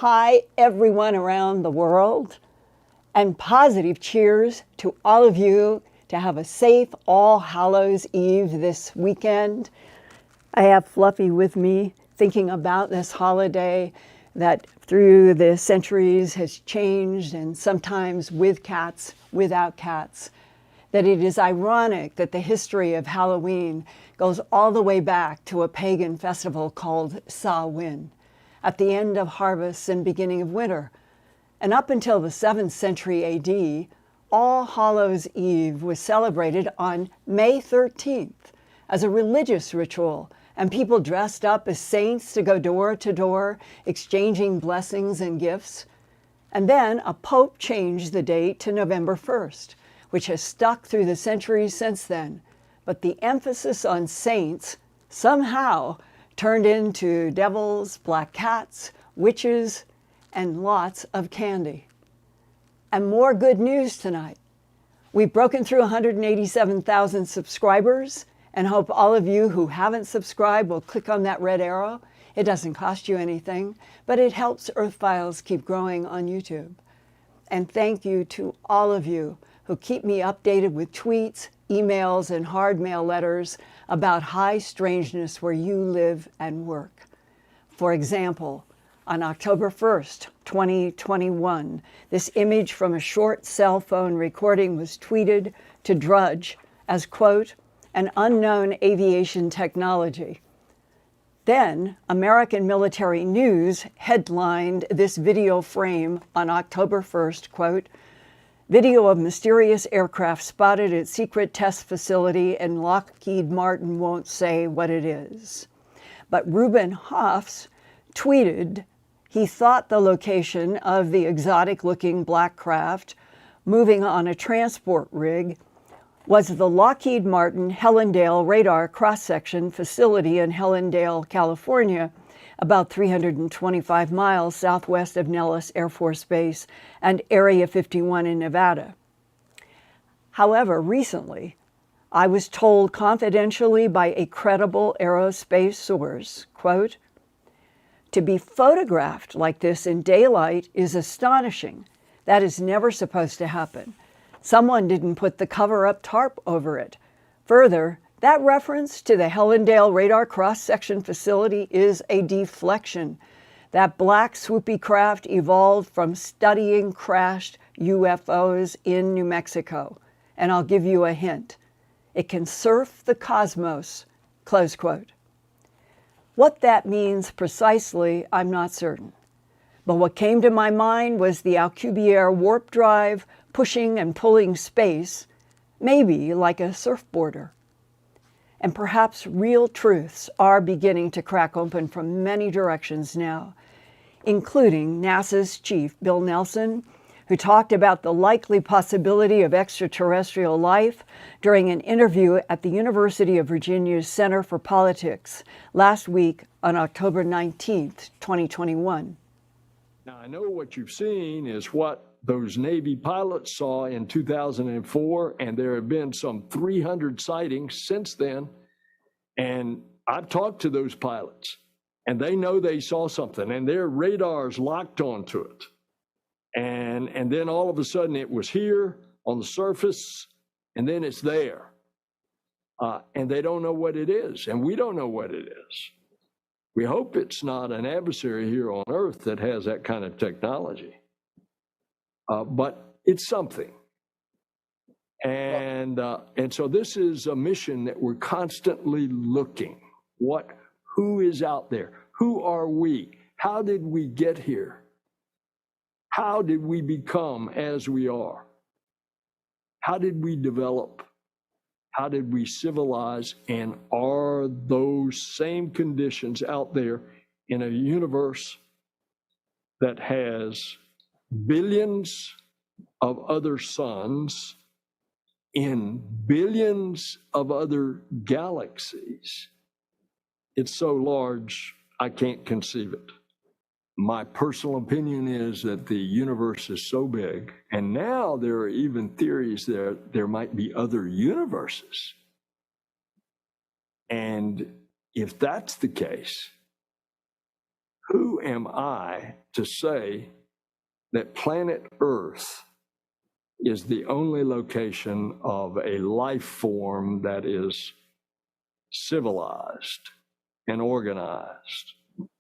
Hi, everyone around the world, and positive cheers to all of you to have a safe All Hallows Eve this weekend. I have Fluffy with me thinking about this holiday that through the centuries has changed, and sometimes with cats, without cats. That it is ironic that the history of Halloween goes all the way back to a pagan festival called Samhain, at the end of harvest and beginning of winter. And up until the 7th century AD, All Hallows Eve was celebrated on May 13th as a religious ritual, and people dressed up as saints to go door to door, exchanging blessings and gifts. And then a pope changed the date to November 1st, which has stuck through the centuries since then. But the emphasis on saints somehow turned into devils, black cats, witches, and lots of candy. And more good news tonight. We've broken through 187,000 subscribers, and hope all of you who haven't subscribed will click on that red arrow. It doesn't cost you anything, but it helps Earthfiles keep growing on YouTube. And thank you to all of you who keep me updated with tweets, emails, and hard mail letters about high strangeness where you live and work. For example, on October 1st, 2021, this image from a short cell phone recording was tweeted to Drudge as, quote, an unknown aviation technology. Then, American Military News headlined this video frame on October 1st, quote, video of mysterious aircraft spotted at secret test facility and Lockheed Martin won't say what it is. But Ruben Hoffs tweeted he thought the location of the exotic-looking black craft moving on a transport rig was the Lockheed Martin Helendale radar cross-section facility in Helendale, California, about 325 miles southwest of Nellis Air Force Base and Area 51 in Nevada. However, recently, I was told confidentially by a credible aerospace source, quote, to be photographed like this in daylight is astonishing. That is never supposed to happen. Someone didn't put the cover-up tarp over it. Further, that reference to the Helendale radar cross-section facility is a deflection. That black swoopy craft evolved from studying crashed UFOs in New Mexico. And I'll give you a hint. It can surf the cosmos, close quote. What that means precisely, I'm not certain. But what came to my mind was the Alcubierre warp drive pushing and pulling space, maybe like a surfboarder. And perhaps real truths are beginning to crack open from many directions now, including NASA's chief, Bill Nelson, who talked about the likely possibility of extraterrestrial life during an interview at the University of Virginia's Center for Politics last week on October 19th, 2021. Now, I know what you've seen is what those Navy pilots saw in 2004, and there have been some 300 sightings since then. And I've talked to those pilots, and they know they saw something, and their radars locked onto it. And then all of a sudden it was here on the surface, and then it's there. And they don't know what it is, and we don't know what it is. We hope it's not an adversary here on Earth that has that kind of technology. But it's something. And so this is a mission that we're constantly looking. Who is out there? Who are we? How did we get here? How did we become as we are? How did we develop? How did we civilize? And are those same conditions out there in a universe that has billions of other suns in billions of other galaxies? It's so large, I can't conceive it. My personal opinion is that the universe is so big, and now there are even theories that there might be other universes. And if that's the case, Who am I to say that planet Earth is the only location of a life form that is civilized and organized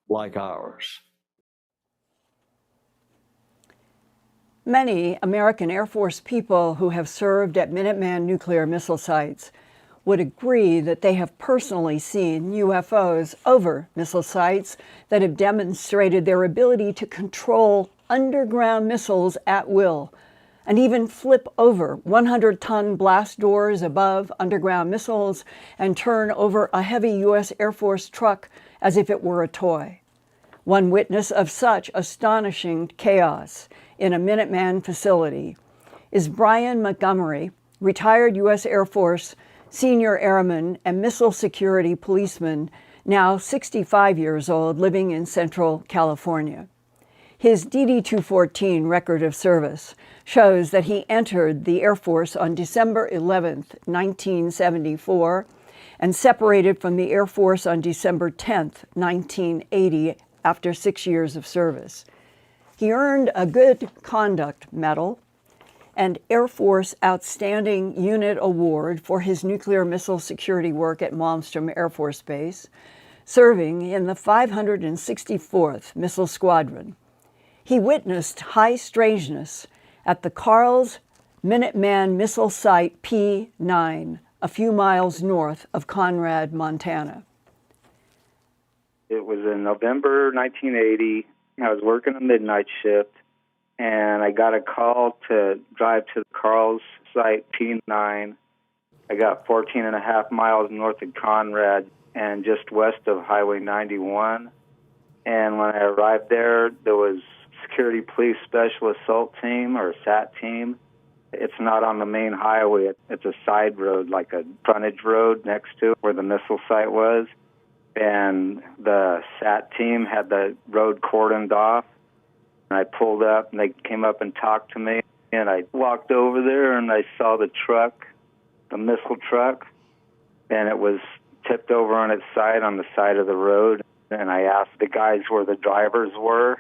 like ours? Many American Air Force people who have served at Minuteman nuclear missile sites would agree that they have personally seen UFOs over missile sites that have demonstrated their ability to control underground missiles at will and even flip over 100-ton blast doors above underground missiles and turn over a heavy U.S. Air Force truck as if it were a toy. One witness of such astonishing chaos in a Minuteman facility is Brian Montgomery, retired U.S. Air Force senior airman and missile security policeman, now 65 years old, living in Central California. His DD-214 record of service shows that he entered the Air Force on December 11, 1974, and separated from the Air Force on December 10, 1980, after 6 years of service. He earned a Good Conduct Medal and Air Force Outstanding Unit Award for his nuclear missile security work at Malmstrom Air Force Base, serving in the 564th Missile Squadron. He witnessed high strangeness at the Carl's Minuteman Missile Site P-9, a few miles north of Conrad, Montana. It was in November 1980. I was working a midnight shift, and I got a call to drive to the Carl's Site P-9. I got 14 and a half miles north of Conrad and just west of Highway 91. And when I arrived there, there was Security Police Special Assault Team, or SAT team. It's not on the main highway. It's a side road, like a frontage road next to where the missile site was. And the SAT team had the road cordoned off. And I pulled up, and they came up and talked to me. And I walked over there, and I saw the truck, the missile truck, and it was tipped over on its side on the side of the road. And I asked the guys where the drivers were,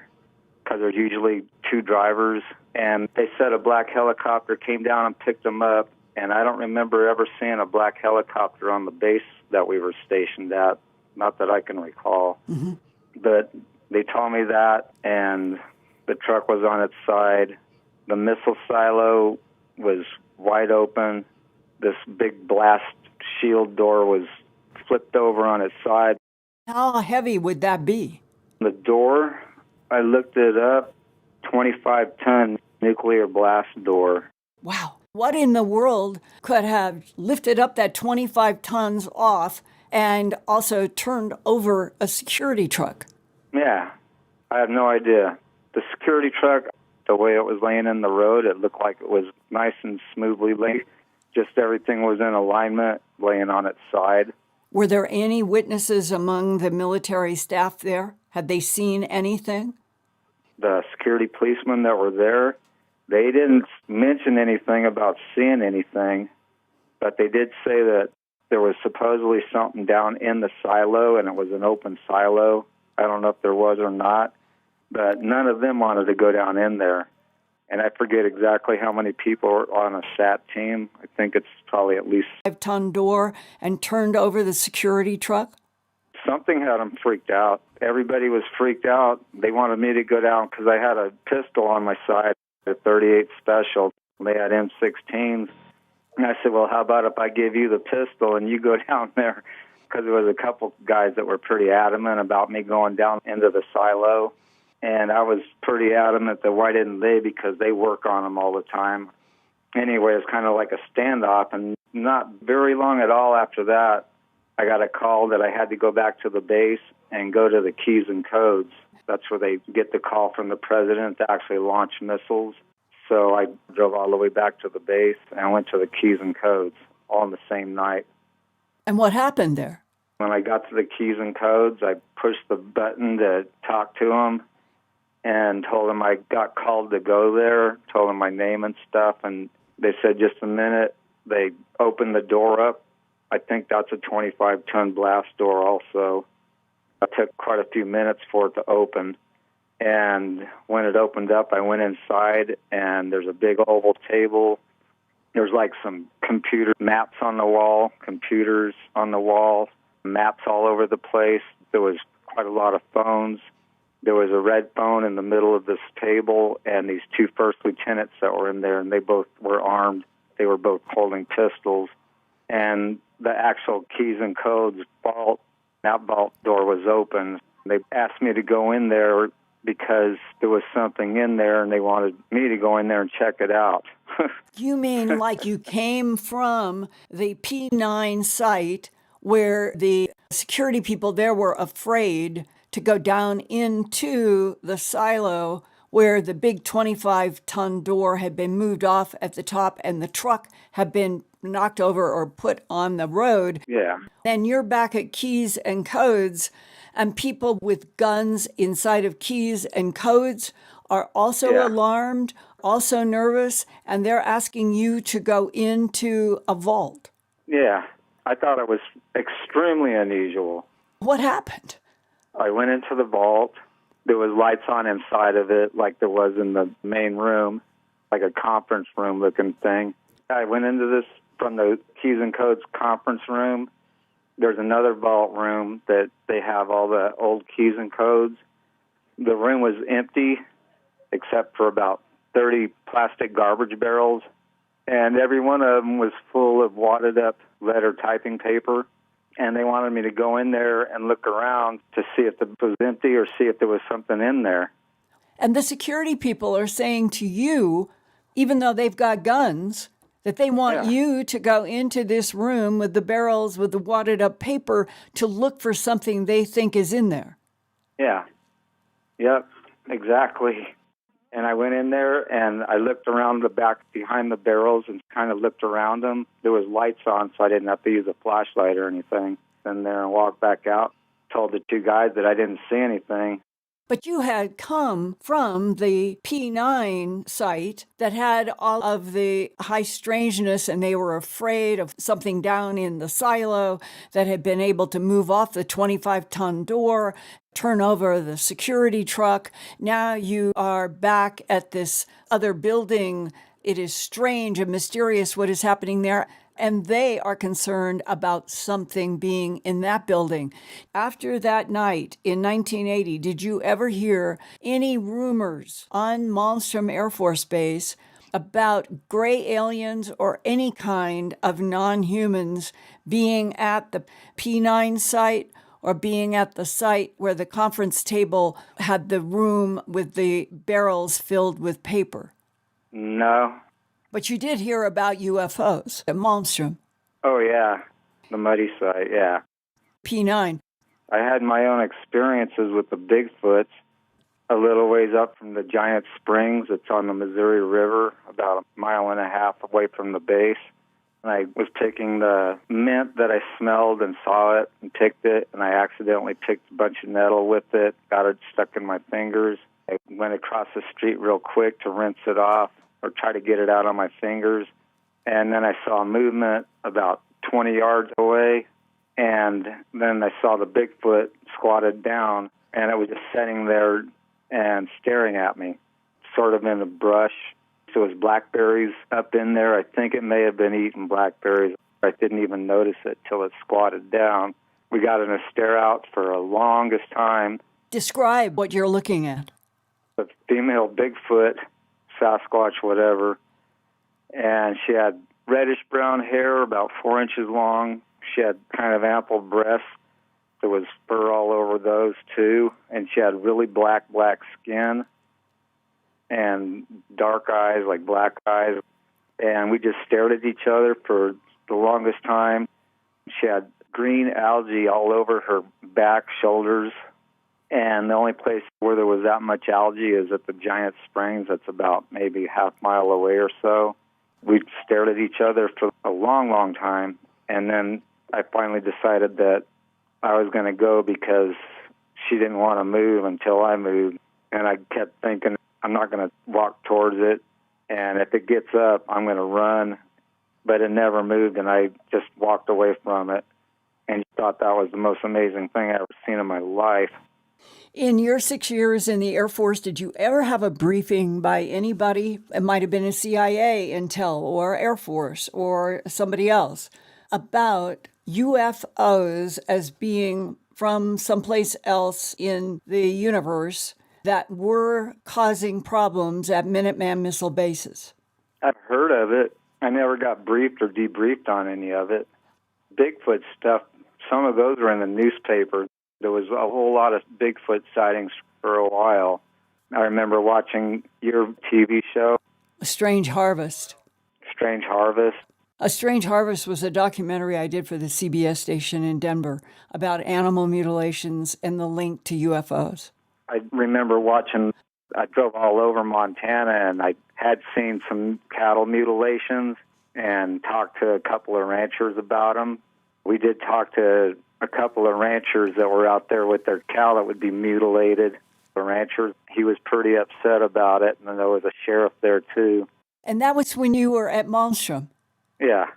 because there's usually two drivers. And they said a black helicopter came down and picked them up. And I don't remember ever seeing a black helicopter on the base that we were stationed at, not that I can recall. Mm-hmm. But they told me that, and the truck was on its side. The missile silo was wide open. This big blast shield door was flipped over on its side. How heavy would that be? The door, I looked it up, 25-ton nuclear blast door. Wow. What in the world could have lifted up that 25 tons off and also turned over a security truck? Yeah, I have no idea. The security truck, the way it was laying in the road, it looked like it was nice and smoothly laid. Just everything was in alignment, laying on its side. Were there any witnesses among the military staff there? Had they seen anything? The security policemen that were there, they didn't mention anything about seeing anything, but they did say that there was supposedly something down in the silo, and it was an open silo. I don't know if there was or not, but none of them wanted to go down in there. And I forget exactly how many people are on a SAT team. I think it's probably at least 5-ton door and turned over the security truck? Something had them freaked out. Everybody was freaked out. They wanted me to go down because I had a pistol on my side, a .38 Special. They had M16s. And I said, well, how about if I give you the pistol and you go down there? Because there was a couple guys that were pretty adamant about me going down into the silo. And I was pretty adamant that why didn't they, because they work on them all the time. Anyway, it's kind of like a standoff, and not very long at all after that, I got a call that I had to go back to the base and go to the keys and codes. That's where they get the call from the president to actually launch missiles. So I drove all the way back to the base, and I went to the keys and codes all in the same night. And what happened there? When I got to the keys and codes, I pushed the button to talk to them and told them I got called to go there, told them my name and stuff, and they said, just a minute. They opened the door up. I think that's a 25-ton blast door also. It took quite a few minutes for it to open. And when it opened up, I went inside, and there's a big oval table. There's like some computer maps on the wall, computers on the wall, maps all over the place. There was quite a lot of phones. There was a red phone in the middle of this table, and these two first lieutenants that were in there, and they both were armed. They were both holding pistols. And the actual keys and codes vault, that vault door was open. They asked me to go in there because there was something in there, and they wanted me to go in there and check it out. You mean like you came from the P9 site where the security people there were afraid to go down into the silo where the big 25-ton door had been moved off at the top and the truck had been knocked over or put on the road. Yeah. And you're back at Keys and Codes, and people with guns inside of Keys and Codes are also alarmed, also nervous, and they're asking you to go into a vault. Yeah. I thought it was extremely unusual. What happened? I went into the vault. There was lights on inside of it like there was in the main room, like a conference room looking thing. I went into this from the Keys and Codes conference room. There's another vault room that they have all the old keys and codes. The room was empty except for about 30 plastic garbage barrels, and every one of them was full of wadded up letter typing paper. And they wanted me to go in there and look around to see if it was empty or see if there was something in there. And the security people are saying to you, even though they've got guns, that they want you to go into this room with the barrels with the wadded up paper to look for something they think is in there. Yeah. Yep, exactly. And I went in there and I looked around the back behind the barrels and kind of looked around them. There was lights on, so I didn't have to use a flashlight or anything. And there and walked back out, told the two guys that I didn't see anything. But you had come from the P9 site that had all of the high strangeness, and they were afraid of something down in the silo that had been able to move off the 25-ton door, turn over the security truck. Now you are back at this other building. It is strange and mysterious what is happening there. And they are concerned about something being in that building. After that night in 1980, did you ever hear any rumors on Malmstrom Air Force Base about gray aliens or any kind of non-humans being at the P9 site or being at the site where the conference table had the room with the barrels filled with paper? No. But you did hear about UFOs at Malmstrom. Oh, yeah. The muddy site, yeah. P9. I had my own experiences with the Bigfoots a little ways up from the Giant Springs. It's on the Missouri River, about a mile and a half away from the base. And I was picking the mint that I smelled and saw it and picked it, and I accidentally picked a bunch of nettle with it, got it stuck in my fingers. I went across the street real quick to rinse it off or try to get it out on my fingers. And then I saw movement about 20 yards away, and then I saw the Bigfoot squatted down, and it was just sitting there and staring at me, sort of in the brush. So it was blackberries up in there. I think it may have been eating blackberries. I didn't even notice it till it squatted down. We got in a stare out for a longest time. Describe what you're looking at. A female Bigfoot, Sasquatch, whatever, and she had reddish-brown hair, about 4 inches long. She had kind of ample breasts. There was fur all over those, too, and she had really black skin and dark eyes, like black eyes, and we just stared at each other for the longest time. She had green algae all over her back, shoulders, and the only place where there was that much algae is at the Giant Springs. That's about maybe half mile away or so. We stared at each other for a long, long time, and then I finally decided that I was going to go because she didn't want to move until I moved. And I kept thinking, I'm not going to walk towards it, and if it gets up, I'm going to run. But it never moved, and I just walked away from it. and thought that was the most amazing thing I've ever seen in my life. In your 6 years in the Air Force, did you ever have a briefing by anybody? It might have been a CIA intel or Air Force or somebody else about UFOs as being from someplace else in the universe that were causing problems at Minuteman missile bases? I've heard of it. I never got briefed or debriefed on any of it. Bigfoot stuff, some of those were in the newspaper. There was a whole lot of Bigfoot sightings for a while. I remember watching your TV show, A Strange Harvest. Strange Harvest. A Strange Harvest was a documentary I did for the CBS station in Denver about animal mutilations and the link to UFOs. I remember watching, I drove all over Montana, and I had seen some cattle mutilations and talked to a couple of ranchers about them. We did talk to a couple of ranchers that were out there with their cow that would be mutilated. The rancher, he was pretty upset about it, and then there was a sheriff there too. And that was when you were at Malmstrom. Yeah.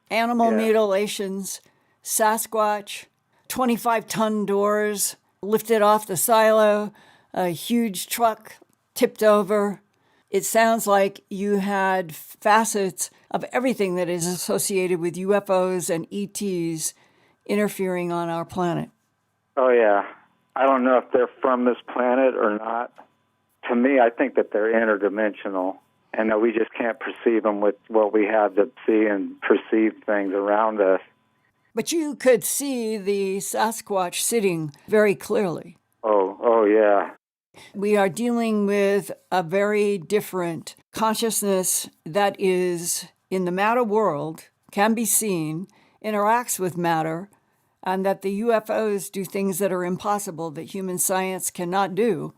Animal mutilations, Sasquatch, 25-ton doors lifted off the silo, a huge truck tipped over. It sounds like you had facets of everything that is associated with UFOs and ETs interfering on our planet. Oh, yeah. I don't know if they're from this planet or not. To me, I think that they're interdimensional, and that we just can't perceive them with what we have to see and perceive things around us. But you could see the Sasquatch sitting very clearly. Oh, yeah. We are dealing with a very different consciousness that is in the matter world, can be seen, interacts with matter, and that the UFOs do things that are impossible that human science cannot do.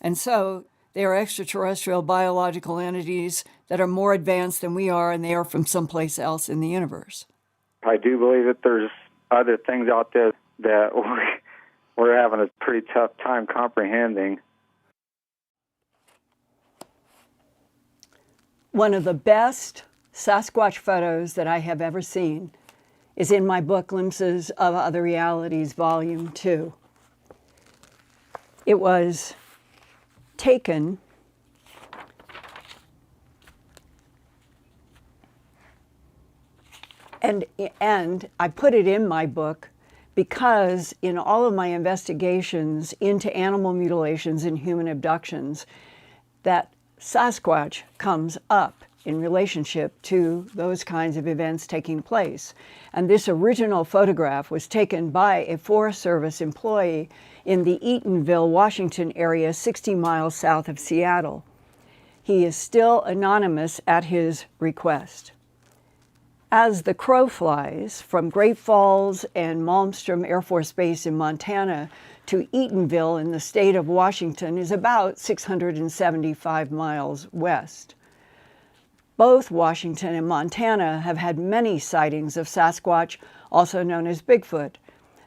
And so they are extraterrestrial biological entities that are more advanced than we are, and they are from someplace else in the universe. I do believe that there's other things out there that we're having a pretty tough time comprehending. One of the best Sasquatch photos that I have ever seen is in my book, Glimpses of Other Realities, Volume 2. It was taken and I put it in my book because in all of my investigations into animal mutilations and human abductions, that Sasquatch comes up in relationship to those kinds of events taking place. And this original photograph was taken by a Forest Service employee in the Eatonville, Washington area, 60 miles south of Seattle. He is still anonymous at his request. As the crow flies from Great Falls and Malmstrom Air Force Base in Montana to Eatonville in the state of Washington is about 675 miles west. Both Washington and Montana have had many sightings of Sasquatch, also known as Bigfoot.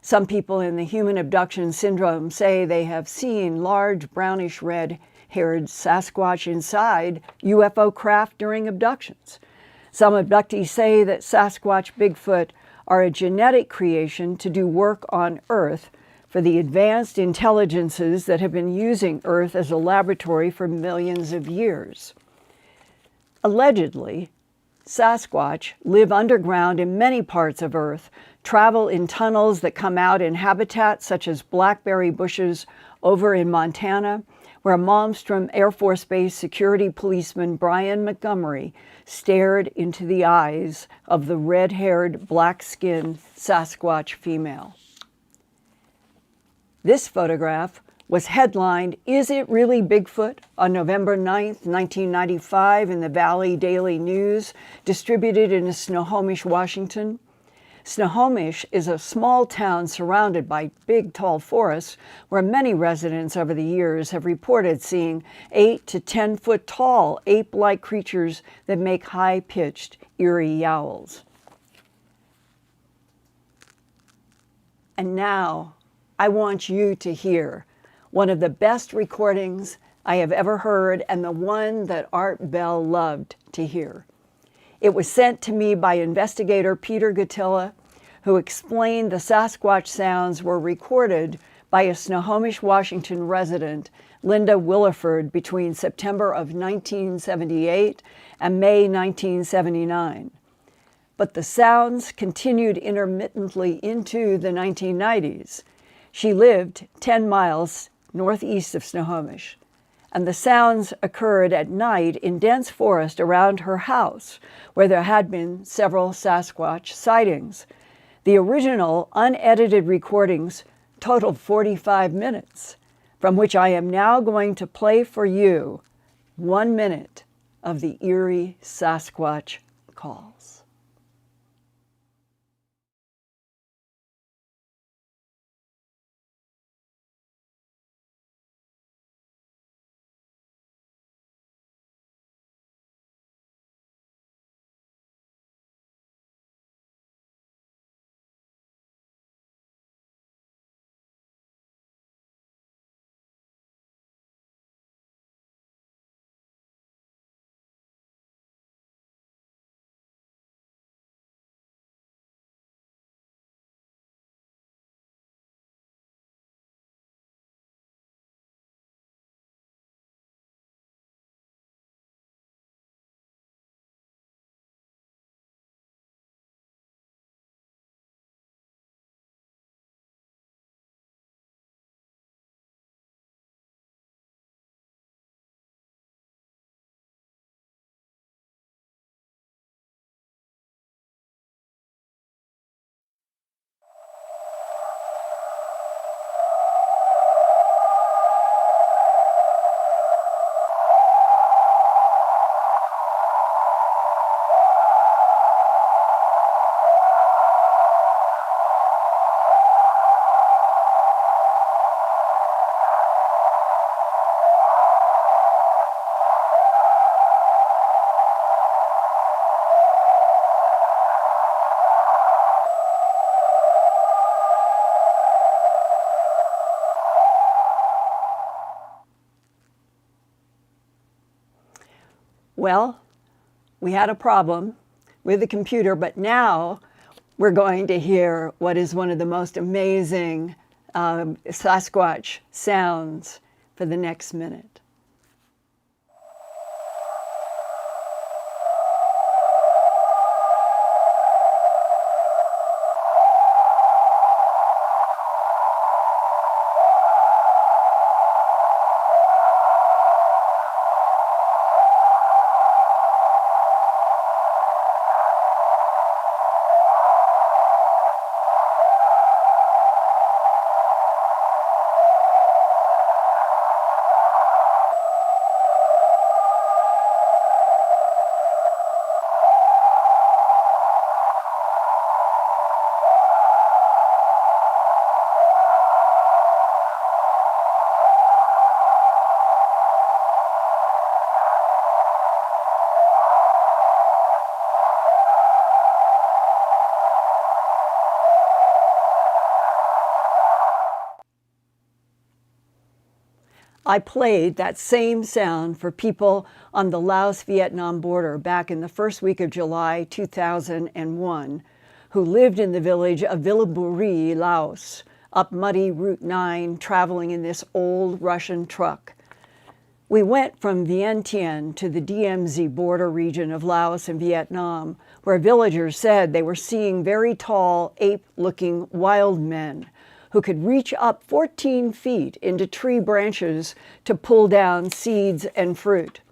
Some people in the human abduction syndrome say they have seen large brownish red-haired Sasquatch inside UFO craft during abductions. Some abductees say that Sasquatch Bigfoot are a genetic creation to do work on Earth for the advanced intelligences that have been using Earth as a laboratory for millions of years. Allegedly, Sasquatch live underground in many parts of Earth, travel in tunnels that come out in habitats such as blackberry bushes over in Montana, where Malmstrom Air Force Base security policeman Brian Montgomery stared into the eyes of the red-haired, black-skinned Sasquatch female. This photograph was headlined, "Is It Really Bigfoot?" on November 9th, 1995 in the Valley Daily News, distributed in Snohomish, Washington. Snohomish is a small town surrounded by big, tall forests where many residents over the years have reported seeing 8 to 10 foot tall ape-like creatures that make high-pitched, eerie yowls. And now I want you to hear one of the best recordings I have ever heard, and the one that Art Bell loved to hear. It was sent to me by investigator Peter Gattila, who explained the Sasquatch sounds were recorded by a Snohomish, Washington resident, Linda Williford, between September of 1978 and May 1979. But the sounds continued intermittently into the 1990s. She lived 10 miles northeast of Snohomish, and the sounds occurred at night in dense forest around her house, where there had been several Sasquatch sightings. The original unedited recordings totaled 45 minutes, from which I am now going to play for you 1 minute of the eerie Sasquatch calls. Well, we had a problem with the computer, but now we're going to hear what is one of the most amazing Sasquatch sounds for the next minute. I played that same sound for people on the Laos-Vietnam border back in the first week of July 2001, who lived in the village of Villaburi, Laos, up muddy Route 9, traveling in this old Russian truck. We went from Vientiane to the DMZ border region of Laos and Vietnam, where villagers said they were seeing very tall, ape-looking wild men who could reach up 14 feet into tree branches to pull down seeds and fruit.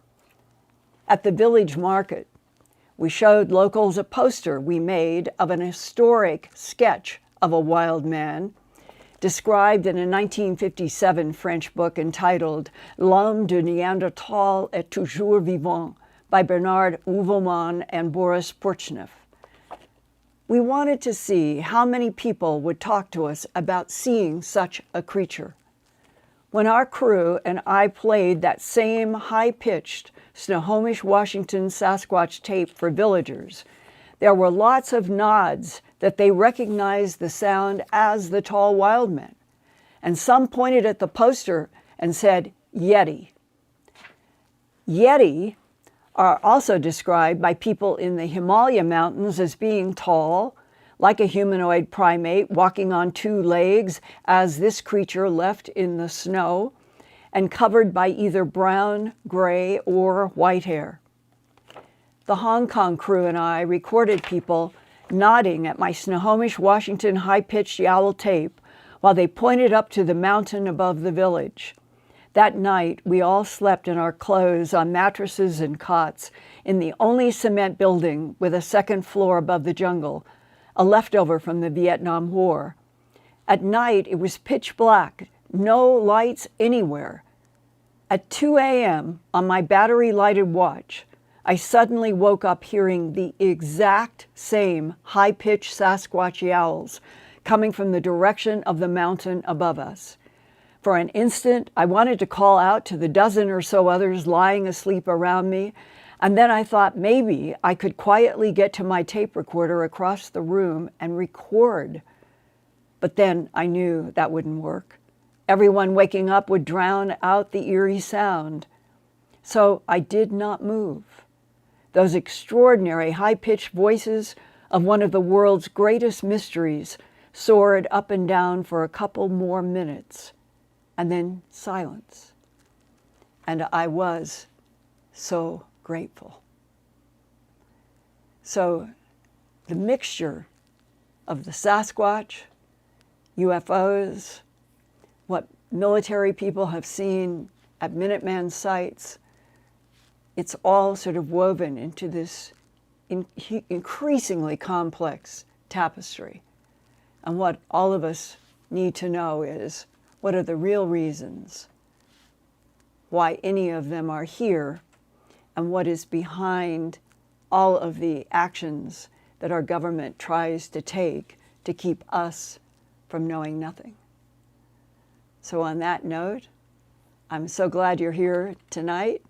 At the village market, we showed locals a poster we made of an historic sketch of a wild man, described in a 1957 French book entitled L'homme de Néandertal est toujours vivant by Bernard Heuvelman and Boris Porchnev. We wanted to see how many people would talk to us about seeing such a creature. When our crew and I played that same high-pitched Snohomish, Washington Sasquatch tape for villagers, there were lots of nods that they recognized the sound as the tall wild men, and some pointed at the poster and said, Yeti. Yeti are also described by people in the Himalaya mountains as being tall, like a humanoid primate walking on two legs as this creature left in the snow, and covered by either brown, gray, or white hair. The Hong Kong crew and I recorded people nodding at my Snohomish, Washington high-pitched yowl tape while they pointed up to the mountain above the village. That night, we all slept in our clothes on mattresses and cots in the only cement building with a second floor above the jungle, a leftover from the Vietnam War. At night, it was pitch black, no lights anywhere. At 2 a.m., on my battery-lighted watch, I suddenly woke up hearing the exact same high-pitched Sasquatch yowls coming from the direction of the mountain above us. For an instant, I wanted to call out to the dozen or so others lying asleep around me, and then I thought maybe I could quietly get to my tape recorder across the room and record. But then I knew that wouldn't work. Everyone waking up would drown out the eerie sound. So I did not move. Those extraordinary high-pitched voices of one of the world's greatest mysteries soared up and down for a couple more minutes, and then silence. And I was so grateful. So the mixture of the Sasquatch, UFOs, what military people have seen at Minuteman sites, it's all sort of woven into this increasingly complex tapestry. And what all of us need to know is, what are the real reasons why any of them are here, and what is behind all of the actions that our government tries to take to keep us from knowing nothing. So on that note, I'm so glad you're here tonight,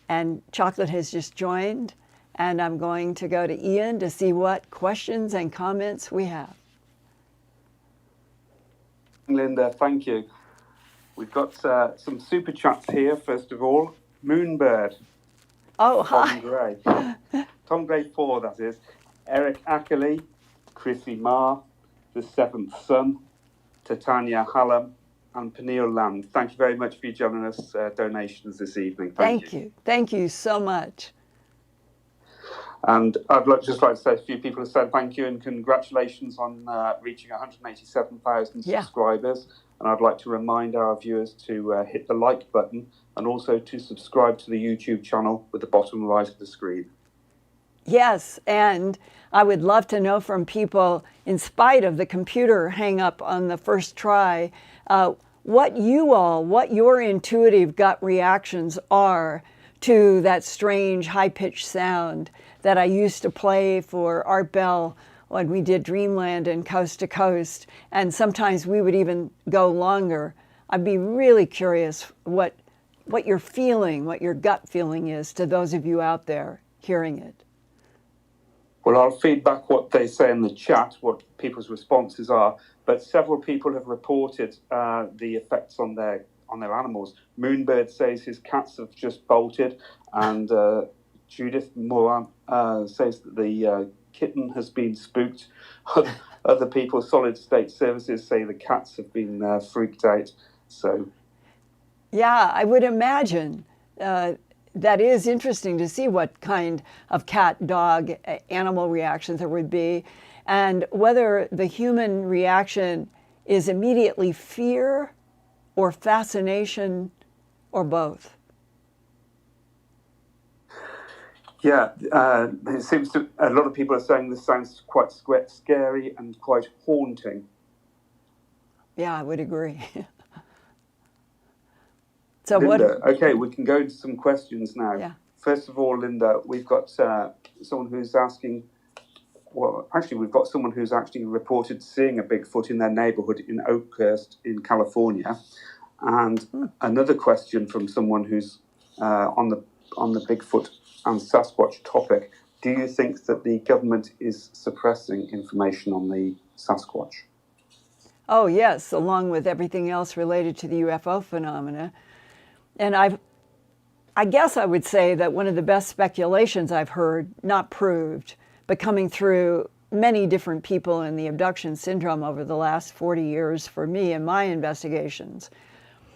and Chocolate has just joined, and I'm going to go to Ian to see what questions and comments we have. Linda, thank you. We've got some super chats here, first of all. Moonbird. Oh, Tom hi. Gray. Tom Gray 4, that is. Eric Ackerley, Chrissy Marr, The Seventh Son, Titania Hallam, and Peniel Land. Thank you very much for your generous donations this evening. Thank you. Thank you so much. And I'd just like to say a few people have said thank you and congratulations on reaching 187,000 subscribers. And I'd like to remind our viewers to hit the like button and also to subscribe to the YouTube channel with the bottom right of the screen. Yes, and I would love to know from people, in spite of the computer hang up on the first try, what your intuitive gut reactions are to that strange high-pitched sound that I used to play for Art Bell when we did Dreamland and Coast to Coast, and sometimes we would even go longer. I'd be really curious what you're feeling, what your gut feeling is to those of you out there hearing it. Well, I'll feed back what they say in the chat, what people's responses are, but several people have reported the effects on their animals. Moonbird says his cats have just bolted, and Judith Moran says that the kitten has been spooked. Other people, Solid State Services, say the cats have been freaked out. So, yeah, I would imagine that is interesting to see what kind of cat, dog, animal reactions there would be, and whether the human reaction is immediately fear or fascination or both. Yeah, it seems to, a lot of people are saying this sounds quite scary and quite haunting. Yeah, I would agree. So Linda, what? okay, we can go into some questions now. Yeah. First of all, Linda, we've got someone who's asking, well, actually, we've got someone who's actually reported seeing a Bigfoot in their neighborhood in Oakhurst in California. And another question from someone who's on the Bigfoot and Sasquatch topic. Do you think that the government is suppressing information on the Sasquatch? Oh, yes, along with everything else related to the UFO phenomena. And I guess I would say that one of the best speculations I've heard, not proved, but coming through many different people in the abduction syndrome over the last 40 years for me in my investigations,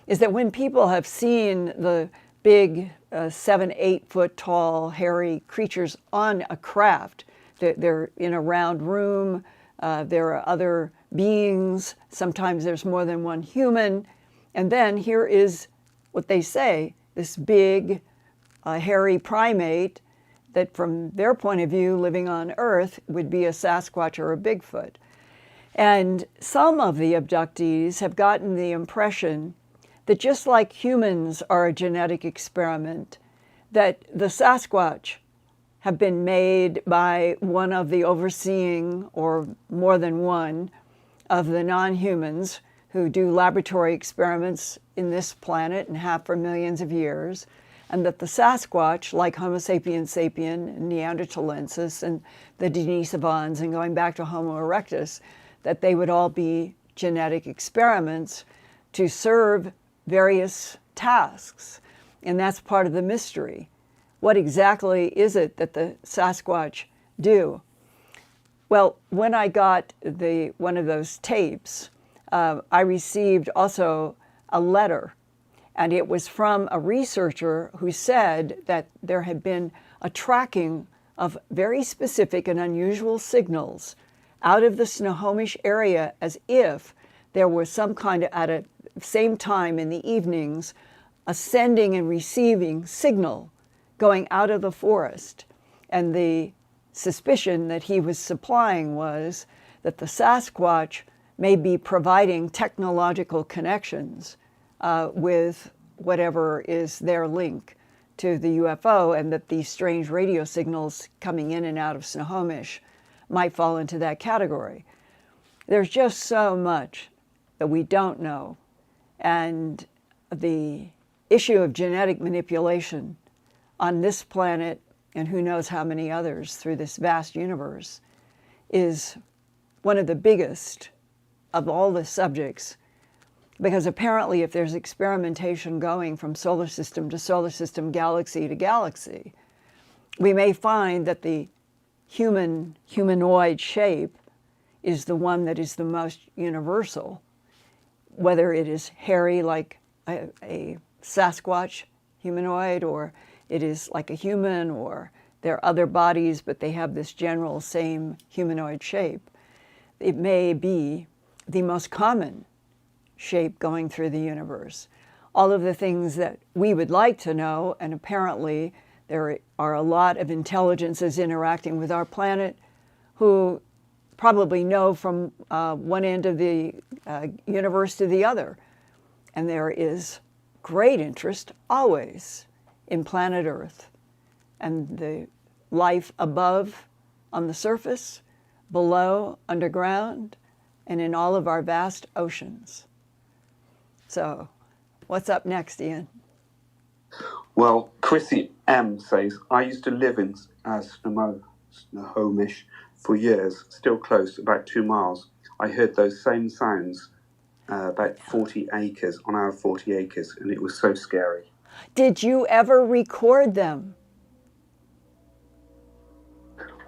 is that when people have seen the big 7-8 foot tall hairy creatures on a craft, they're in a round room, there are other beings, sometimes there's more than one human, and then here is what they say, this big hairy primate that from their point of view living on Earth would be a Sasquatch or a Bigfoot. And some of the abductees have gotten the impression that just like humans are a genetic experiment, that the Sasquatch have been made by one of the overseeing, or more than one, of the non-humans who do laboratory experiments in this planet and have for millions of years, and that the Sasquatch, like Homo sapiens sapien, and Neanderthalensis, and the Denisovans, and going back to Homo erectus, that they would all be genetic experiments to serve various tasks. And that's part of the mystery. What exactly is it that the Sasquatch do? Well, when I got one of those tapes, I received also a letter, and it was from a researcher who said that there had been a tracking of very specific and unusual signals out of the Snohomish area, as if there was some kind of, at a same time in the evenings, a sending and receiving signal going out of the forest. And the suspicion that he was supplying was that the Sasquatch may be providing technological connections with whatever is their link to the UFO, and that these strange radio signals coming in and out of Snohomish might fall into that category. There's just so much that we don't know. And the issue of genetic manipulation on this planet, and who knows how many others through this vast universe, is one of the biggest of all the subjects, because apparently if there's experimentation going from solar system to solar system, galaxy to galaxy, we may find that the humanoid shape is the one that is the most universal, whether it is hairy like a Sasquatch humanoid, or it is like a human, or they're other bodies, but they have this general same humanoid shape. It may be the most common shape going through the universe. All of the things that we would like to know, and apparently there are a lot of intelligences interacting with our planet who probably know from one end of the universe to the other. And there is great interest always in planet Earth and the life above on the surface, below, underground, and in all of our vast oceans. So, what's up next, Ian? Well, Chrissy M says, I used to live in Snohomish for years, still close, about 2 miles. I heard those same sounds, about 40 acres, on our 40 acres, and it was so scary. Did you ever record them?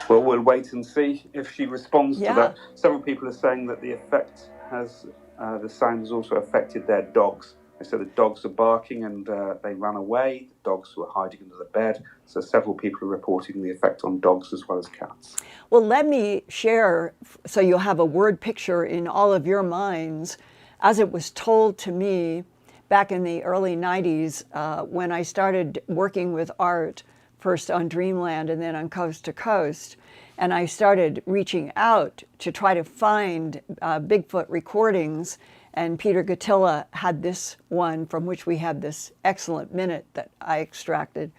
Well, we'll wait and see if she responds to Yeah. that. Several people are saying that the effect has, the sound has also affected their dogs. They said the dogs are barking and they ran away. The dogs were hiding under the bed. So several people are reporting the effect on dogs as well as cats. Well, let me share, so you'll have a word picture in all of your minds, as it was told to me back in the early 90s when I started working with art, first on Dreamland and then on Coast to Coast. And I started reaching out to try to find Bigfoot recordings. And Peter Gattila had this one from which we had this excellent minute that I extracted.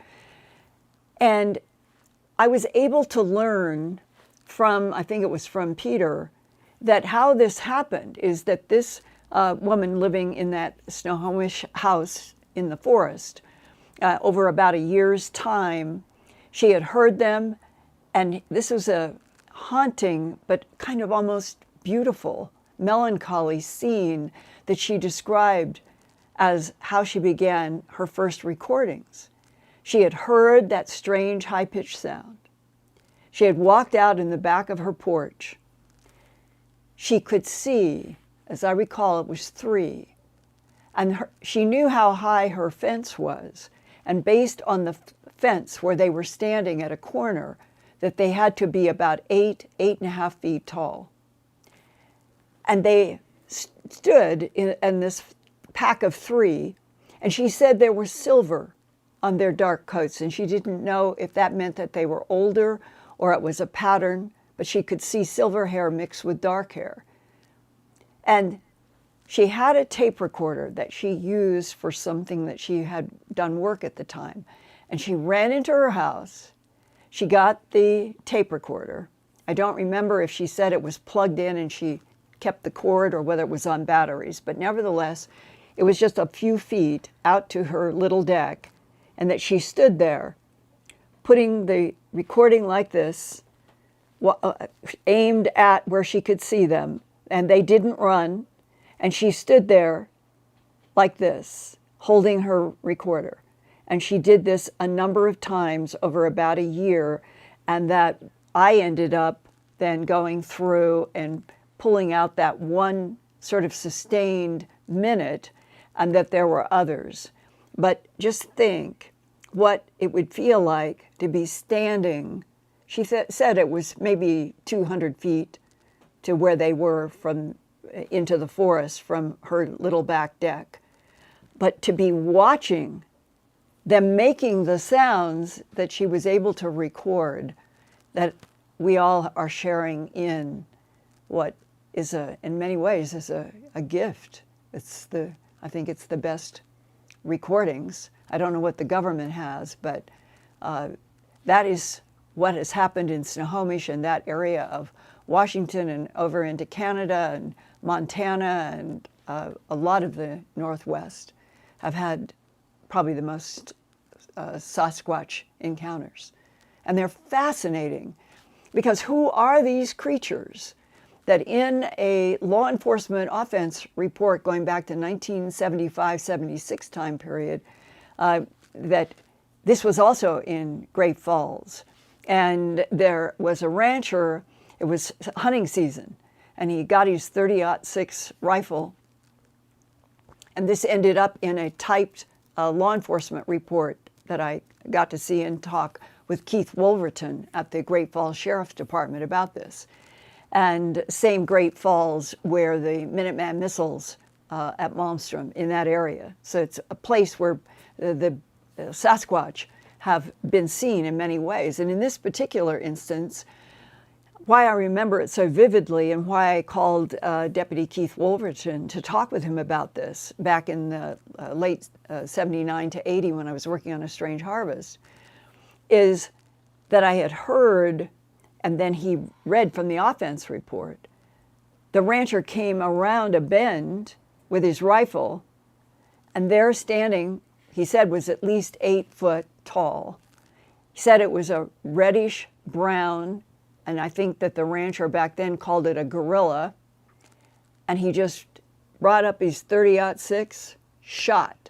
And I was able to learn from, I think it was from Peter, that how this happened is that this woman living in that Snohomish house in the forest, over about a year's time, she had heard them, and this was a haunting but kind of almost beautiful, melancholy scene that she described as how she began her first recordings. She had heard that strange high-pitched sound. She had walked out in the back of her porch. She could see, as I recall, it was 3. And she knew how high her fence was. And based on the fence where they were standing at a corner, that they had to be about 8.5 feet tall. And they stood in this pack of 3, and she said there was silver on their dark coats, and she didn't know if that meant that they were older or it was a pattern, but she could see silver hair mixed with dark hair. And she had a tape recorder that she used for something that she had done work at the time. And she ran into her house. She got the tape recorder. I don't remember if she said it was plugged in and she kept the cord or whether it was on batteries, but nevertheless, it was just a few feet out to her little deck, and that she stood there putting the recording like this, aimed at where she could see them, and they didn't run, and she stood there like this, holding her recorder. And she did this a number of times over about a year, and that I ended up then going through and pulling out that one sort of sustained minute, and that there were others. But just think what it would feel like to be standing. She said it was maybe 200 feet to where they were from into the forest from her little back deck. But to be watching them making the sounds that she was able to record, that we all are sharing in what is in many ways is a gift. I think it's the best recordings. I don't know what the government has, but that is what has happened in Snohomish and that area of Washington and over into Canada and Montana and a lot of the Northwest have had probably the most Sasquatch encounters. And they're fascinating because who are these creatures that in a law enforcement offense report going back to 1975-76 time period, that this was also in Great Falls. And there was a rancher, it was hunting season, and he got his .30-06 rifle, and this ended up in a typed law enforcement report that I got to see and talk with Keith Wolverton at the Great Falls Sheriff's Department about this. And same Great Falls where the Minuteman missiles at Malmstrom, in that area. So it's a place where the Sasquatch have been seen in many ways. And in this particular instance, why I remember it so vividly and why I called Deputy Keith Wolverton to talk with him about this back in the late 79 to 80 when I was working on A Strange Harvest, is that I had heard, and then he read from the offense report, the rancher came around a bend with his rifle, and there standing, he said, was at least 8 foot tall. He said it was a reddish brown, and I think that the rancher back then called it a gorilla, and he just brought up his .30-06, shot.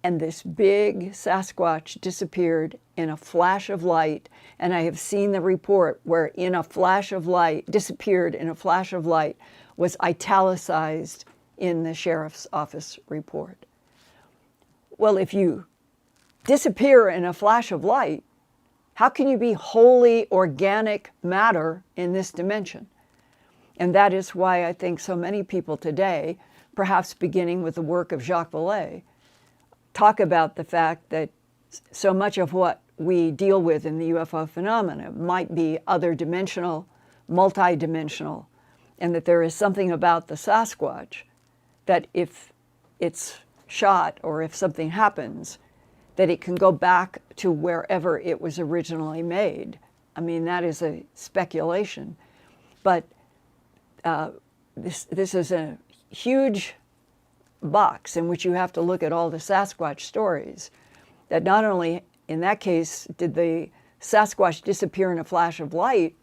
And this big Sasquatch disappeared in a flash of light, and I have seen the report where in a flash of light, disappeared in a flash of light, was italicized in the sheriff's office report. Well, if you disappear in a flash of light, how can you be wholly organic matter in this dimension? And that is why I think so many people today, perhaps beginning with the work of Jacques Vallée, talk about the fact that so much of what we deal with in the UFO phenomena might be other dimensional, multidimensional, and that there is something about the Sasquatch that if it's shot or if something happens, that it can go back to wherever it was originally made. I mean, that is a speculation. But this is a huge box in which you have to look at all the Sasquatch stories. That not only, in that case, did the Sasquatch disappear in a flash of light,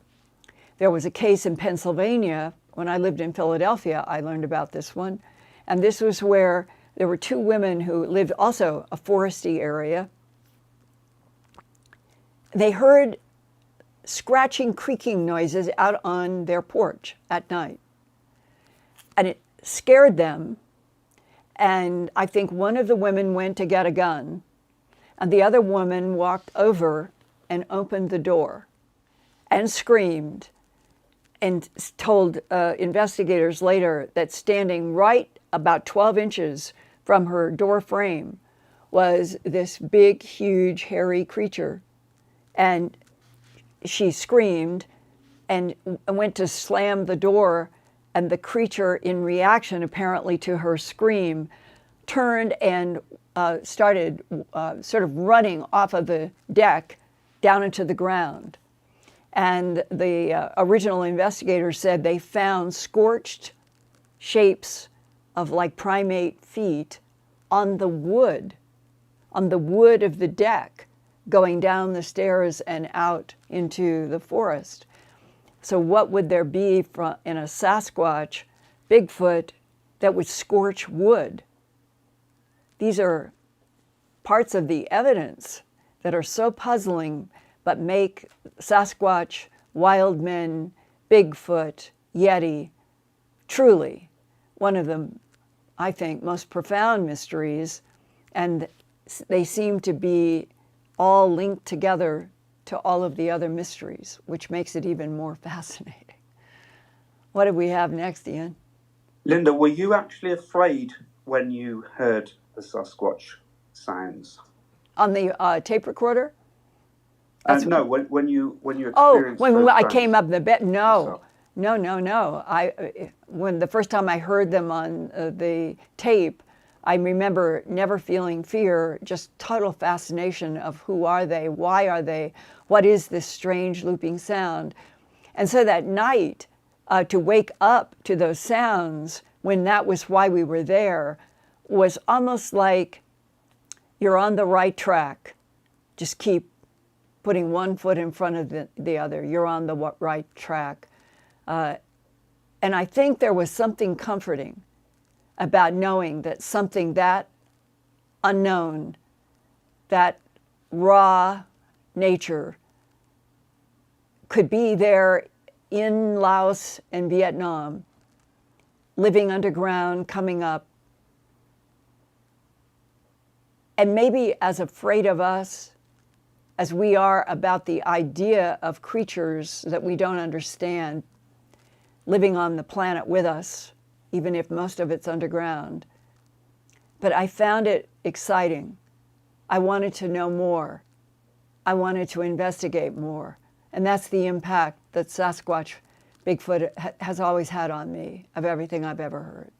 there was a case in Pennsylvania, when I lived in Philadelphia, I learned about this one, and this was where there were 2 women who lived also a foresty area. They heard scratching, creaking noises out on their porch at night. And it scared them. And I think one of the women went to get a gun, and the other woman walked over and opened the door and screamed and told investigators later that standing right about 12 inches from her door frame was this big, huge, hairy creature. And she screamed and went to slam the door, and the creature, in reaction apparently to her scream, turned and started sort of running off of the deck down into the ground. And the original investigators said they found scorched shapes of like primate feet on the wood of the deck, going down the stairs and out into the forest. So what would there be in a Sasquatch, Bigfoot, that would scorch wood? These are parts of the evidence that are so puzzling, but make Sasquatch, wild men, Bigfoot, Yeti, truly one of the, I think, most profound mysteries. And they seem to be all linked together to all of the other mysteries, which makes it even more fascinating. What do we have next, Ian? Linda, were you actually afraid when you heard the Sasquatch sounds? On the tape recorder? No, when you experienced when those I sounds came up the bed, no. yourself? No. When the first time I heard them on the tape, I remember never feeling fear, just total fascination of who are they, why are they, what is this strange looping sound? And so that night, to wake up to those sounds when that was why we were there was almost like you're on the right track. Just keep putting one foot in front of the other. You're on the right track. And I think there was something comforting about knowing that something that unknown, that raw nature could be there in Laos and Vietnam, living underground, coming up, and maybe as afraid of us as we are about the idea of creatures that we don't understand living on the planet with us, even if most of it's underground. But I found it exciting. I wanted to know more. I wanted to investigate more. And that's the impact that Sasquatch, Bigfoot has always had on me, of everything I've ever heard.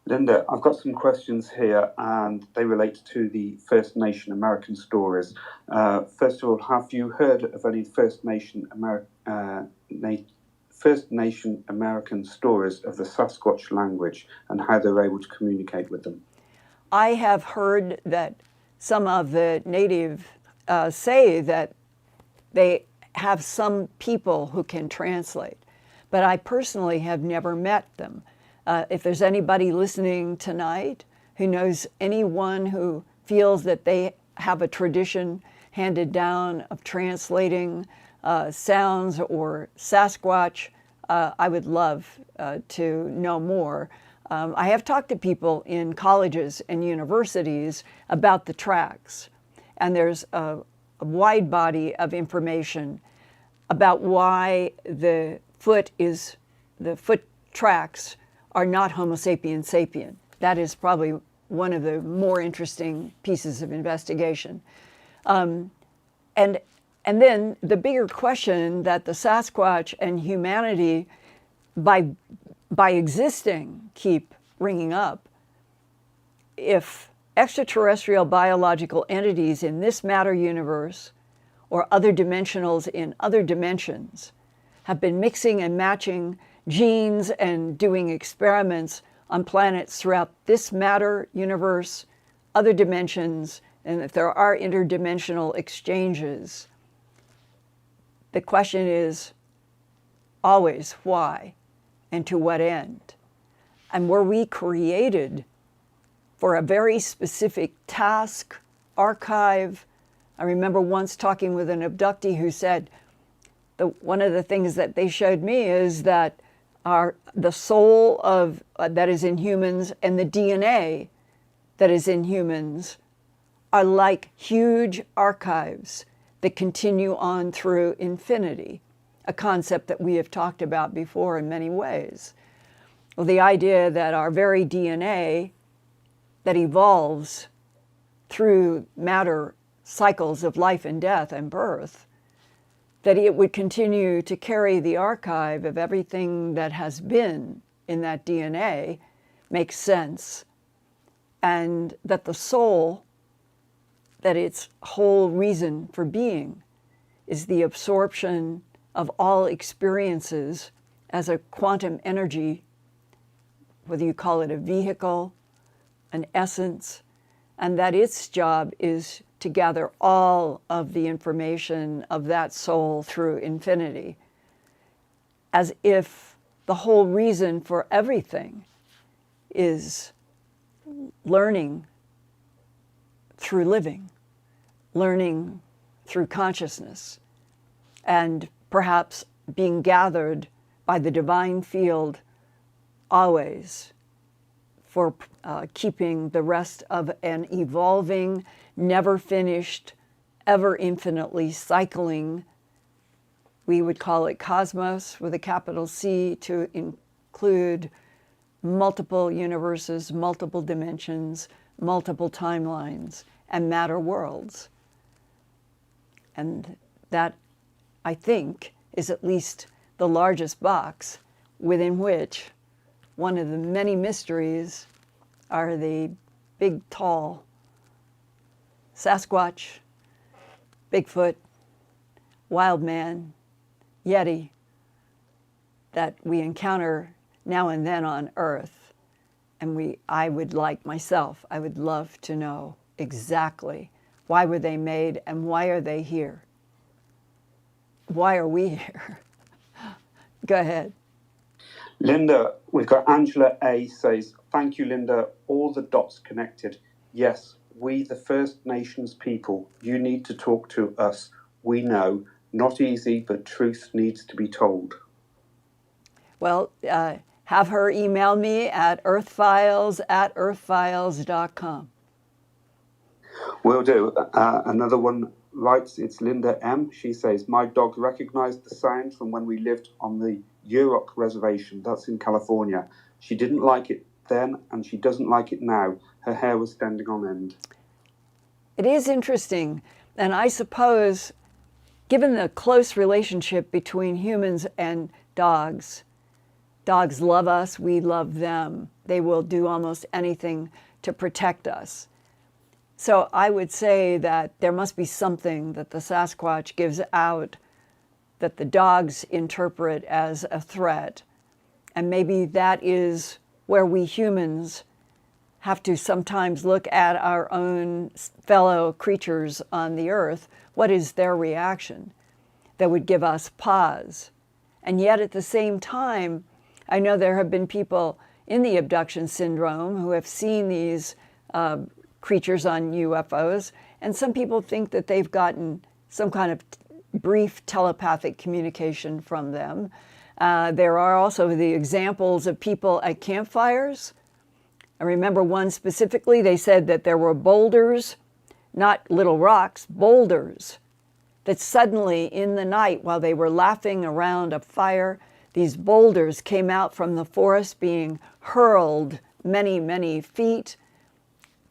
Linda, I've got some questions here, and they relate to the First Nation American stories. First of all, have you heard of any First Nation American stories of the Sasquatch language and how they're able to communicate with them? I have heard that some of the native say that they have some people who can translate, but I personally have never met them. If there's anybody listening tonight who knows anyone who feels that they have a tradition handed down of translating sounds or Sasquatch, I would love to know more. I have talked to people in colleges and universities about the tracks, and there's a wide body of information about why the foot tracks are not Homo sapiens sapien. That is probably one of the more interesting pieces of investigation. And then the bigger question that the Sasquatch and humanity, by existing, keep bringing up: if extraterrestrial biological entities in this matter universe or other dimensionals in other dimensions have been mixing and matching genes and doing experiments on planets throughout this matter universe, other dimensions, and if there are interdimensional exchanges, the question is always why and to what end? And were we created for a very specific task, archive, I remember once talking with an abductee who said, one of the things that they showed me is that the soul of that is in humans and the DNA that is in humans are like huge archives that continue on through infinity, a concept that we have talked about before in many ways. Well, the idea that our very DNA that evolves through matter cycles of life and death and birth, that it would continue to carry the archive of everything that has been in that DNA makes sense. And that the soul, that its whole reason for being is the absorption of all experiences as a quantum energy, whether you call it a vehicle, an essence, and that its job is to gather all of the information of that soul through infinity, as if the whole reason for everything is learning through living, learning through consciousness, and perhaps being gathered by the divine field always for keeping the rest of an evolving, never finished, ever infinitely cycling, we would call it cosmos with a capital C, to include multiple universes, multiple dimensions, multiple timelines, and matter worlds. And that, I think, is at least the largest box within which one of the many mysteries are the big, tall Sasquatch, Bigfoot, wild man, Yeti that we encounter now and then on Earth. And I would like myself, I would love to know exactly why were they made and why are they here? Why are we here? Go ahead. Linda, we've got Angela A says, thank you, Linda. All the dots connected. Yes, we, the First Nations people, you need to talk to us. We know, not easy, but truth needs to be told. Well, have her email me at earthfiles@earthfiles.com. Will do. Another one writes, it's Linda M. She says, my dog recognized the sound from when we lived on the Yurok Reservation. That's in California. She didn't like it then, and she doesn't like it now. Her hair was standing on end. It is interesting. And I suppose, given the close relationship between humans and dogs love us, we love them. They will do almost anything to protect us. So I would say that there must be something that the Sasquatch gives out that the dogs interpret as a threat. And maybe that is where we humans have to sometimes look at our own fellow creatures on the earth. What is their reaction that would give us pause? And yet at the same time, I know there have been people in the abduction syndrome who have seen these creatures on UFOs, and some people think that they've gotten some kind of brief telepathic communication from them. There are also the examples of people at campfires. I remember one specifically, they said that there were boulders, not little rocks, boulders, that suddenly in the night while they were laughing around a fire, these boulders came out from the forest being hurled many, many feet,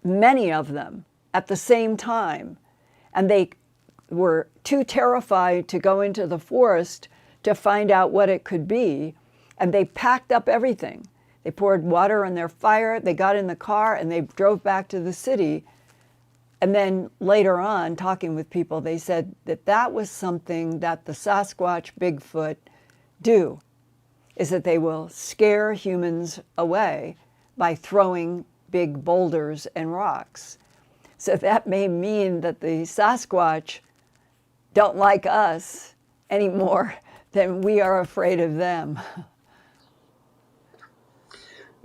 many of them at the same time. And they were too terrified to go into the forest to find out what it could be. And they packed up everything. They poured water on their fire, they got in the car, and they drove back to the city. And then later on, talking with people, they said that that was something that the Sasquatch, Bigfoot do, is that they will scare humans away by throwing big boulders and rocks. So that may mean that the Sasquatch don't like us any more than we are afraid of them.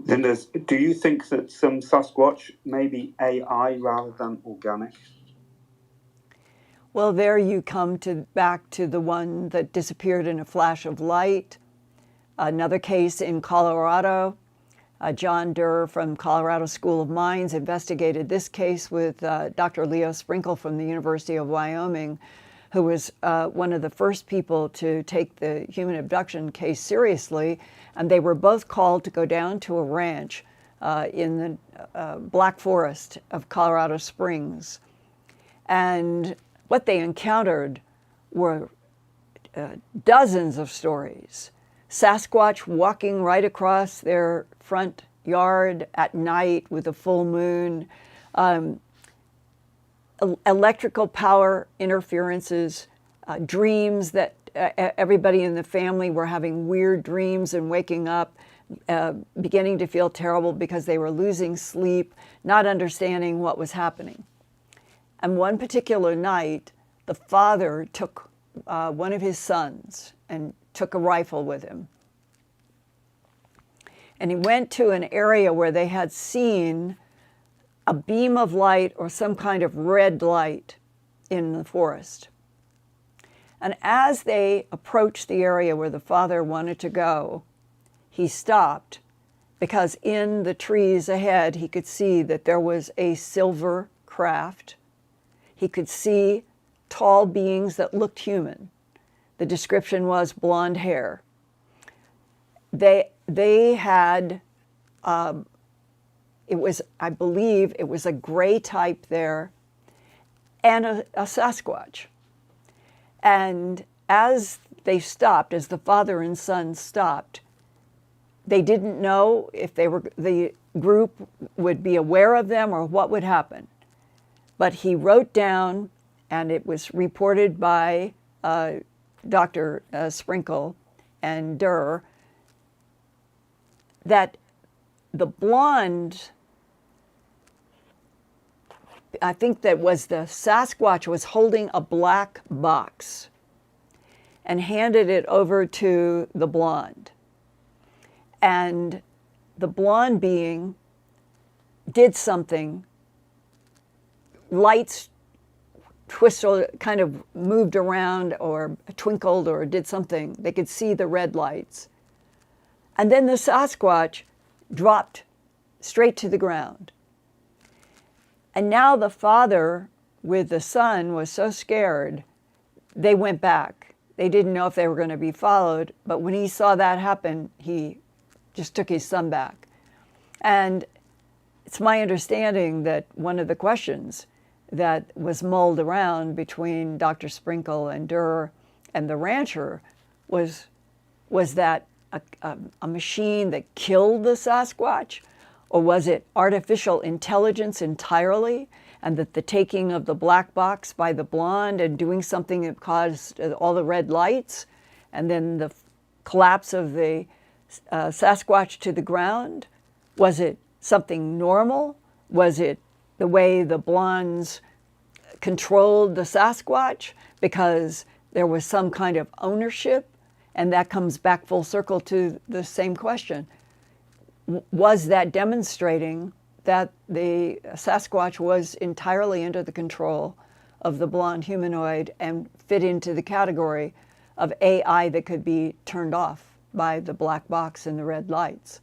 Linda, do you think that some Sasquatch may be AI rather than organic? Well, there you come back to the one that disappeared in a flash of light. Another case in Colorado. John Durr from Colorado School of Mines investigated this case with Dr. Leo Sprinkle from the University of Wyoming, who was one of the first people to take the human abduction case seriously. And they were both called to go down to a ranch in the Black Forest of Colorado Springs. And what they encountered were dozens of stories. Sasquatch walking right across their front yard at night with a full moon, electrical power interferences, dreams that everybody in the family were having weird dreams and waking up, beginning to feel terrible because they were losing sleep, not understanding what was happening. And one particular night, the father took one of his sons and took a rifle with him. And he went to an area where they had seen a beam of light or some kind of red light in the forest. And as they approached the area where the father wanted to go, he stopped because in the trees ahead, he could see that there was a silver craft. He could see tall beings that looked human. The description was blonde hair. They had, it was, I believe, it was a gray type there and a Sasquatch. And as they stopped, as the father and son stopped, they didn't know if the group would be aware of them or what would happen. But he wrote down, and it was reported by Dr. Sprinkle and Durr, that the blonde, I think that was the Sasquatch, was holding a black box and handed it over to the blonde. And the blonde being did something, lights twisted, kind of moved around or twinkled or did something. They could see the red lights. And then the Sasquatch dropped straight to the ground. And now the father with the son was so scared, they went back. They didn't know if they were going to be followed, but when he saw that happen, he just took his son back. And it's my understanding that one of the questions that was mulled around between Dr. Sprinkle and Durr and the rancher was that a machine that killed the Sasquatch, or was it artificial intelligence entirely, and that the taking of the black box by the blonde and doing something that caused all the red lights, and then the collapse of the Sasquatch to the ground? Was it something normal? Was it the way the blondes controlled the Sasquatch because there was some kind of ownership? And that comes back full circle to the same question. Was that demonstrating that the Sasquatch was entirely under the control of the blonde humanoid and fit into the category of AI that could be turned off by the black box and the red lights?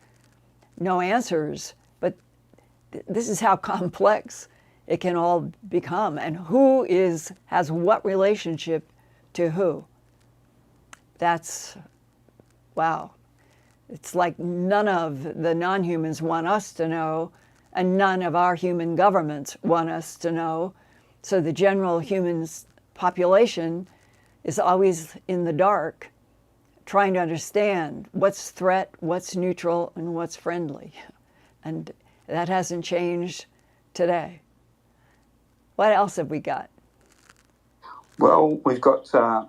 No answers, but this is how complex it can all become, and who has what relationship to who. That's, wow. It's like none of the non-humans want us to know, and none of our human governments want us to know. So the general human population is always in the dark, trying to understand what's threat, what's neutral, and what's friendly. And that hasn't changed today. What else have we got? Well, we've got someone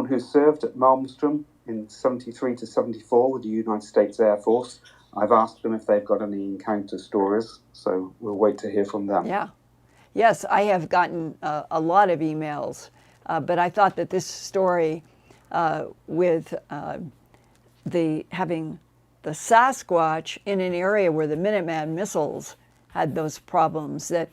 who served at Malmstrom in 73 to 74 with the United States Air Force. I've asked them if they've got any encounter stories, so we'll wait to hear from them. Yeah. Yes, I have gotten a lot of emails, but I thought that this story with having the Sasquatch in an area where the Minuteman missiles had those problems, that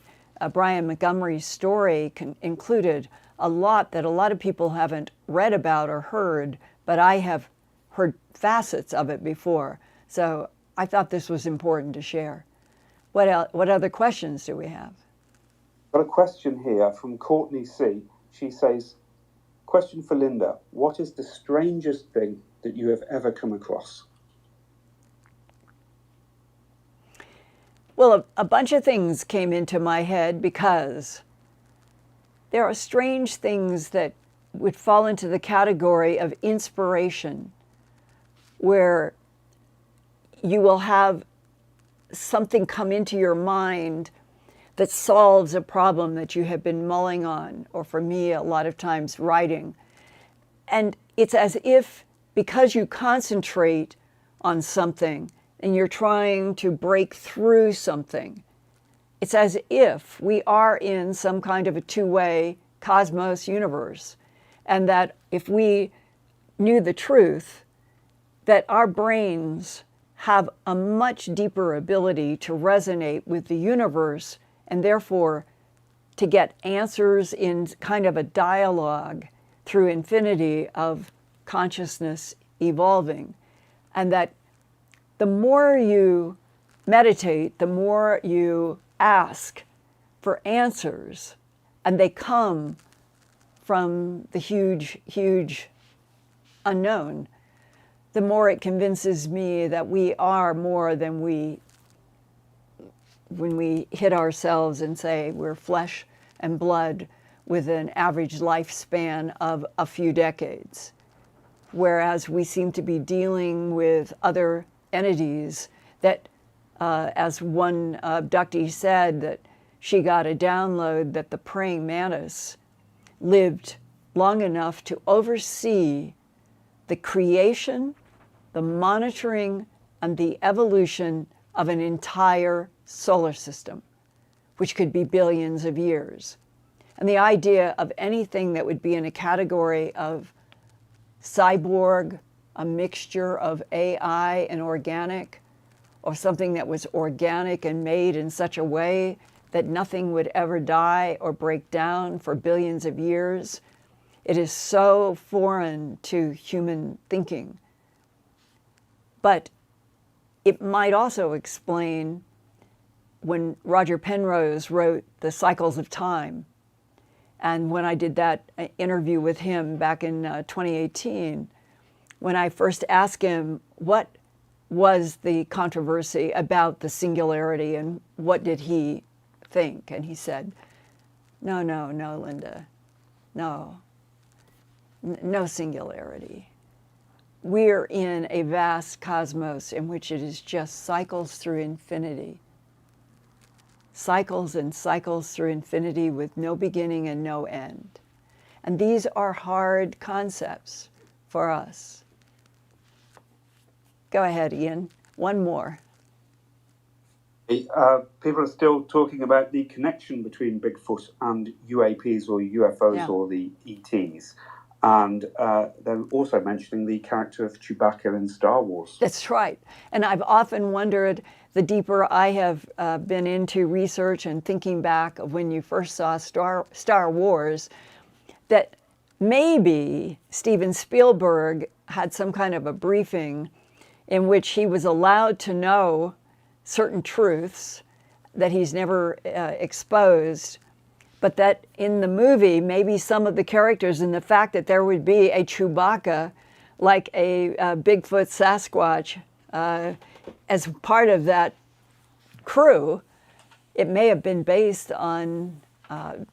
Brian Montgomery's story included a lot that a lot of people haven't read about or heard, but I have heard facets of it before. So I thought this was important to share. What other questions do we have? Got a question here from Courtney C. She says, question for Linda, what is the strangest thing that you have ever come across? Well, a bunch of things came into my head because there are strange things that would fall into the category of inspiration, where you will have something come into your mind that solves a problem that you have been mulling on, or for me, a lot of times writing. And it's as if, because you concentrate on something and you're trying to break through something, it's as if we are in some kind of a two-way cosmos universe. And that if we knew the truth, that our brains have a much deeper ability to resonate with the universe, and therefore to get answers in kind of a dialogue through infinity of consciousness evolving. And that the more you meditate, the more you ask for answers, and they come from the huge, huge unknown, the more it convinces me that we are more than when we hit ourselves and say we're flesh and blood with an average lifespan of a few decades. Whereas we seem to be dealing with other entities that, as one abductee said, that she got a download that the praying mantis lived long enough to oversee the creation, the monitoring, and the evolution of an entire solar system, which could be billions of years. And the idea of anything that would be in a category of cyborg, a mixture of AI and organic, or something that was organic and made in such a way that nothing would ever die or break down for billions of years, it is so foreign to human thinking. But it might also explain when Roger Penrose wrote The Cycles of Time, and when I did that interview with him back in 2018, when I first asked him what was the controversy about the singularity and what did he think, and he said, no, Linda, no singularity. We're in a vast cosmos in which it is just cycles through infinity. Cycles and cycles through infinity with no beginning and no end. And these are hard concepts for us. Go ahead, Ian. One more. People are still talking about the connection between Bigfoot and UAPs or UFOs or the ETs. And they're also mentioning the character of Chewbacca in Star Wars. That's right. And I've often wondered, the deeper I have been into research and thinking back of when you first saw Star Wars, that maybe Steven Spielberg had some kind of a briefing in which he was allowed to know certain truths that he's never exposed, but that in the movie, maybe some of the characters and the fact that there would be a Chewbacca, like a Bigfoot Sasquatch, as part of that crew, it may have been based on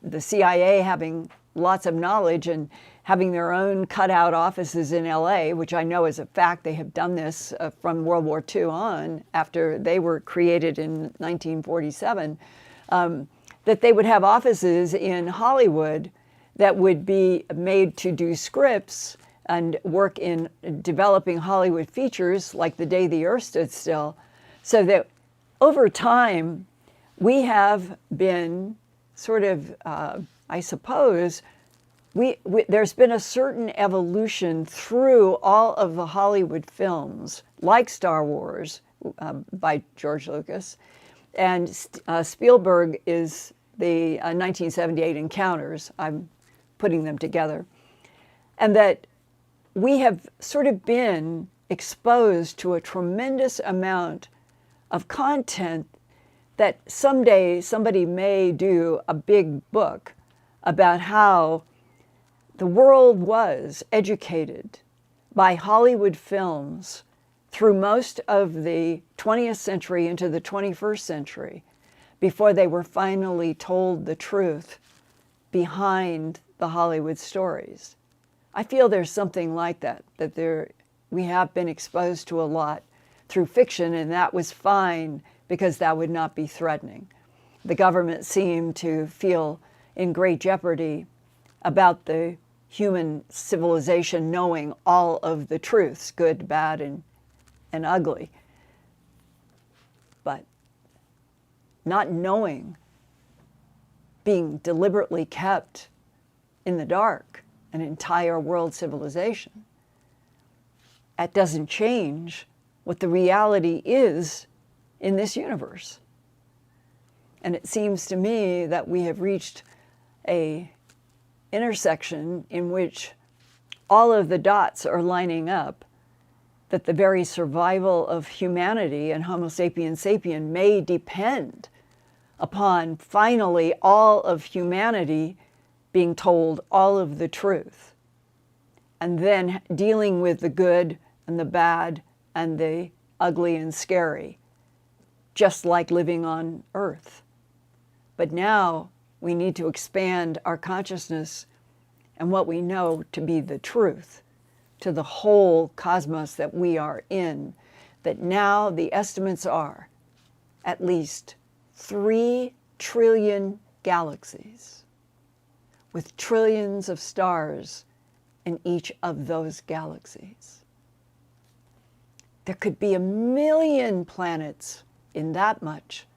the CIA having lots of knowledge and having their own cutout offices in LA, which I know is a fact. They have done this from World War II on, after they were created in 1947. That they would have offices in Hollywood that would be made to do scripts and work in developing Hollywood features like The Day the Earth Stood Still, so that over time we have been sort of, I suppose, there's been a certain evolution through all of the Hollywood films, like Star Wars by George Lucas. And Spielberg is the 1978 encounters. I'm putting them together. And that we have sort of been exposed to a tremendous amount of content that someday somebody may do a big book about how the world was educated by Hollywood films through most of the 20th century into the 21st century before they were finally told the truth behind the Hollywood stories. I feel there's something like that, we have been exposed to a lot through fiction, and that was fine because that would not be threatening. The government seemed to feel in great jeopardy about the human civilization knowing all of the truths, good, bad, and ugly. But not knowing, being deliberately kept in the dark, an entire world civilization, that doesn't change what the reality is in this universe. And it seems to me that we have reached a intersection in which all of the dots are lining up, that the very survival of humanity and Homo sapiens sapien may depend upon finally all of humanity being told all of the truth, and then dealing with the good and the bad and the ugly and scary, just like living on Earth. But now we need to expand our consciousness and what we know to be the truth to the whole cosmos that we are in, that now the estimates are at least 3 trillion galaxies with trillions of stars in each of those galaxies. There could be 1 million planets in that much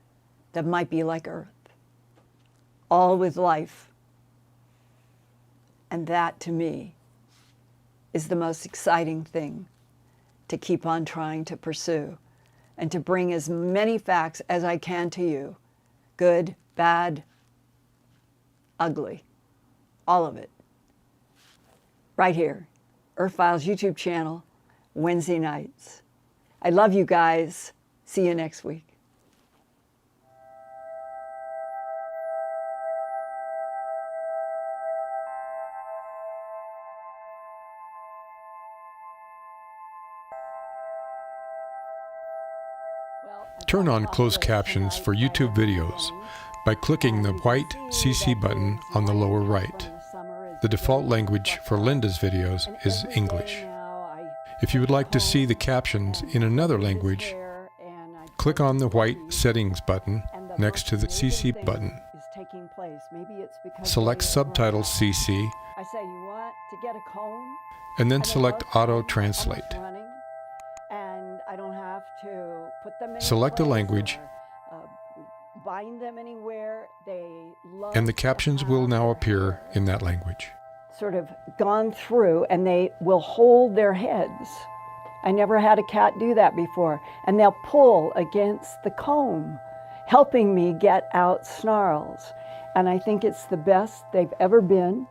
that might be like Earth, all with life. And that, to me, is the most exciting thing to keep on trying to pursue and to bring as many facts as I can to you, good, bad, ugly, all of it, right here, Earthfiles YouTube channel, Wednesday nights. I love you guys. See you next week. Turn on closed captions for YouTube videos by clicking the white CC button on the lower right. The default language for Linda's videos is English. If you would like to see the captions in another language, click on the white settings button next to the CC button. Select Subtitles CC and then select Auto Translate. Select a language and the captions will now appear in that language. Sort of gone through, and they will hold their heads. I never had a cat do that before. And they'll pull against the comb, helping me get out snarls. And I think it's the best they've ever been.